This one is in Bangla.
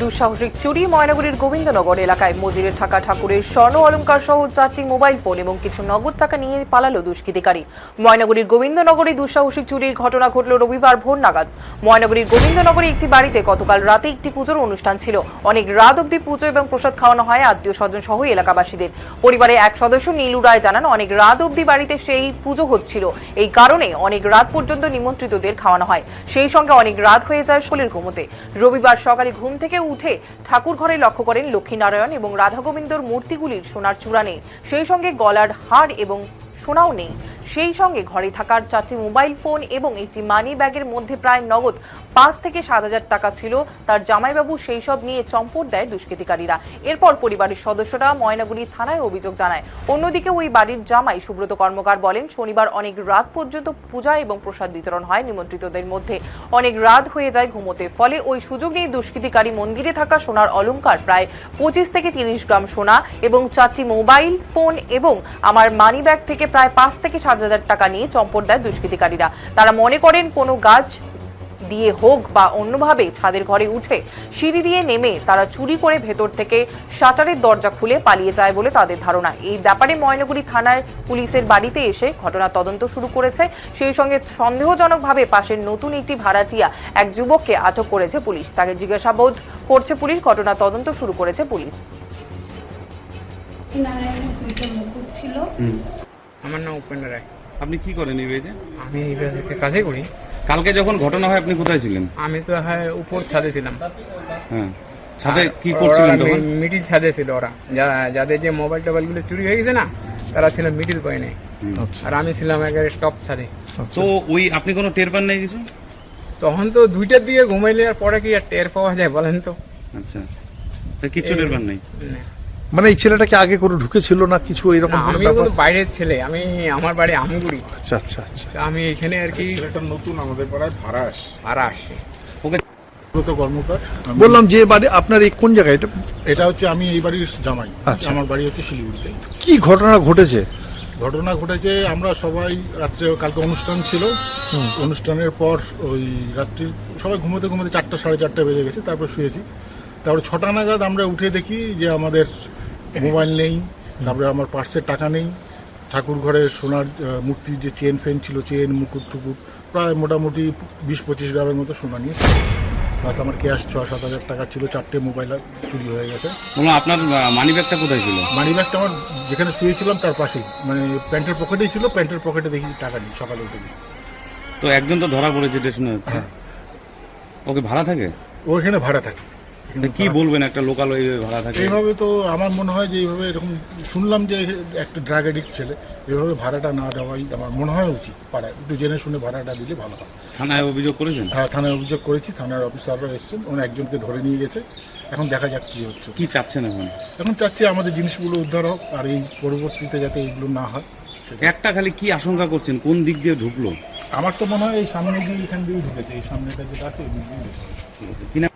দুঃসাহসিক চুরি ময়নাগুড়ির গোবিন্দনগর এলাকায় মন্দিরে থাকা ঠাকুরের স্বর্ণ অলংকার সহ 4টি মোবাইল ফোন এবং কিছু নগদ টাকা নিয়ে পালালো দুষ্কৃতিকারী। ময়নাগুড়ির গোবিন্দনগরে দুঃসাহসিক চুরির ঘটনা ঘটল রবিবার ভোর নাগাদ। ময়নাগুড়ির গোবিন্দনগরে একটি বাড়িতে গতকাল রাতে একটি পুজোর অনুষ্ঠান ছিল। অনেক রাত অবধি পুজো এবং প্রসাদ খাওয়ানো হয় আত্মীয় স্বজন সহ এলাকাবাসীদের। পরিবারের এক সদস্য নীলু রায় জানান, অনেক রাত অবধি বাড়িতে সেই পুজো হচ্ছিল, এই কারণে অনেক রাত পর্যন্ত নিমন্ত্রিতদের খাওয়ানো হয়। সেই সঙ্গে অনেক রাত হয়ে যায় শোলের ঘুমোতে। রবিবার সকালে ঘুম থেকে উঠে ঠাকুর ঘরে লক্ষ্য করেন লক্ষ্মীনারায়ণ এবং রাধা গোবিন্দর মূর্তিগুলির সোনার চূড়া নেই, সেই সঙ্গে গলার হার এবং সোনাও নেই। সেই সঙ্গে ঘরে থাকার 4টি মোবাইল ফোন এবং একটি মানি ব্যাগের মধ্যে প্রায় নগদ 5 থেকে 7,000 টাকা ছিল। তার জামাইবাবু সেই সব নিয়ে চম্পট দেয় দুষ্কৃতিকারীরা। এরপর পরিবারের সদস্যরা ময়নাগুড়ি থানায় অভিযোগ জানায়। অন্যদিকে ওই বাড়ির জামাই সুব্রত কর্মকার বলেন, শনিবার অনেক রাত পর্যন্ত পূজা এবং প্রসাদ বিতরণ হয় নিমন্ত্রিতদের মধ্যে। অনেক রাত হয়ে যায় ঘুমোতে, ফলে ওই সুযোগ নিয়ে দুষ্কৃতিকারী মন্দিরে থাকা সোনার অলংকার প্রায় 25 থেকে 30 গ্রাম সোনা এবং 4টি মোবাইল ফোন এবং আমার মানি ব্যাগ থেকে প্রায় 5 থেকে 7,000 টাকা নিয়ে চম্পট দেয় দুষ্কৃতিকারীরা। তারা মনে করেন কোনো গাছ দিয়ে হোক বা অন্যভাবে ছাদের ঘরে উঠে সিঁড়ি দিয়ে নেমে তারা চুরি করে ভেতর থেকে শাটারের দরজা খুলে পালিয়ে যায় বলে তাদের ধারণা। এই ব্যাপারে ময়নাগুড়ি থানার পুলিশের বাড়িতে এসে ঘটনা তদন্ত শুরু করেছে। সেই সঙ্গে সন্দেহজনকভাবে পাশের নতুন একটি ভাড়াটিয়া এক যুবককে আটক করেছে পুলিশ। তাকে জিজ্ঞাসাবাদ করছে পুলিশ। ঘটনা তদন্ত শুরু করেছে পুলিশ। আমার নাম উপেন্দ্র রায়। আপনি কি করেন এই বাড়িতে? আমি এই বাড়িতে কাজে করি। কালকে যখন ঘটনা হয় আপনি কোথায় ছিলেন? আমি তো উপর ছাদে ছিলাম। হ্যাঁ, ছাদে কি করছিলেন তখন? মিডিল ছাদে ছিল ওরা, যাদের যে মোবাইল টোবাইলগুলো চুরি হয়ে গেছে না, তারা ছিল মিডিল পয়েন্টে, আর আমি ছিলাম একেবারে টপ ছাদে। তো ওই আপনি কোনো টের পান নাই কিছু? তখন তো 2টার দিকে ঘুমাইলে আর পরে কি আর টের পাওয়া যায় বলেন তো? আচ্ছা, তা কিছু টের পান নাই? না। মানে এই ছেলেটাকে আগে করে ঢুকেছিল না কিছু এরকম? আমি কিন্তু বাইরের ছেলে, আমি আমার বাড়ি আমগুড়ি। আচ্ছা আচ্ছা আচ্ছা। আমি এখানে আর কি ছেলেটা নতুন আমাদের পাড়ায় ভাড়া আসে। ওকে, সুব্রত কর্মকার। বললাম যে বাড়ি আপনার এই কোন জায়গায় এটা? এটা হচ্ছে আমি এই বাড়ির জামাই। আচ্ছা। আমার বাড়ি হচ্ছে শিলিগুড়িতে। কি ঘটনা ঘটেছে? ঘটনা ঘটেছে, আমরা সবাই রাত্রে, কালকে অনুষ্ঠান ছিল, অনুষ্ঠানের পর ওই রাত্রি সবাই ঘুমোতে ঘুমোতে 4টা 4:30 বেজে গেছে। তারপর শুয়েছি। তারপরে 6টা নাগাদ আমরা উঠে দেখি যে আমাদের মোবাইল নেই, তারপরে আমার পার্সের টাকা নেই, ঠাকুর ঘরের সোনার মূর্তির যে চেন ফেন ছিল, চেন মুকুট টুকুট প্রায় মোটামুটি 20-25 গ্রামের মতো সোনা নিয়ে, প্লাস আমার ক্যাশ 6-7 হাজার টাকা ছিল। 4টে মোবাইল চুরি হয়ে গেছে। বলুন, আপনার মানি ব্যাগটা কোথায় ছিল? মানি ব্যাগটা আমার যেখানে শুয়েছিলাম তার পাশেই, মানে প্যান্টের পকেটেই ছিল। প্যান্টের পকেটে দেখি টাকা নেই, সকালে উঠে দিই। তো একজন তো ধরা পড়েছে এটা শুনে হচ্ছে। হ্যাঁ। ওকে ভাড়া থাকে? ও এখানে ভাড়া থাকে। তা কি বলবেন, একটা লোকাল এইভাবে ভাড়া থাকে? এইভাবে তো আমার মনে হয় যে এইভাবে, এরকম শুনলাম যে একটা ড্রাগ এডিক্ট ছেলে, এভাবে ভাড়াটা না দেওয়াই আমার মনে হয় উচিত। পাড়ায় একটু জেনে শুনে ভাড়াটা দিলে ভালো হয়। থানায় অভিযোগ করেছেন? হ্যাঁ, থানায় অভিযোগ করেছি। থানার অফিসাররা এসেছেন, ওনার একজনকে ধরে নিয়ে গেছে। এখন দেখা যাক কি হচ্ছে। কি চাচ্ছেন এখন? এখন চাচ্ছি আমাদের জিনিসগুলো উদ্ধার হোক, আর এই পরবর্তীতে যাতে এইগুলো না হয়। একটা খালি কি আশঙ্কা করছেন, কোন দিক দিয়ে ঢুকলো? আমার তো মনে হয় এই সামনে দিয়ে, এখান দিয়েই ঢুকেছে। এই সামনেটা যেটা আছে এই দিক দিয়ে ঢুকেছে। ঠিক আছে, কি না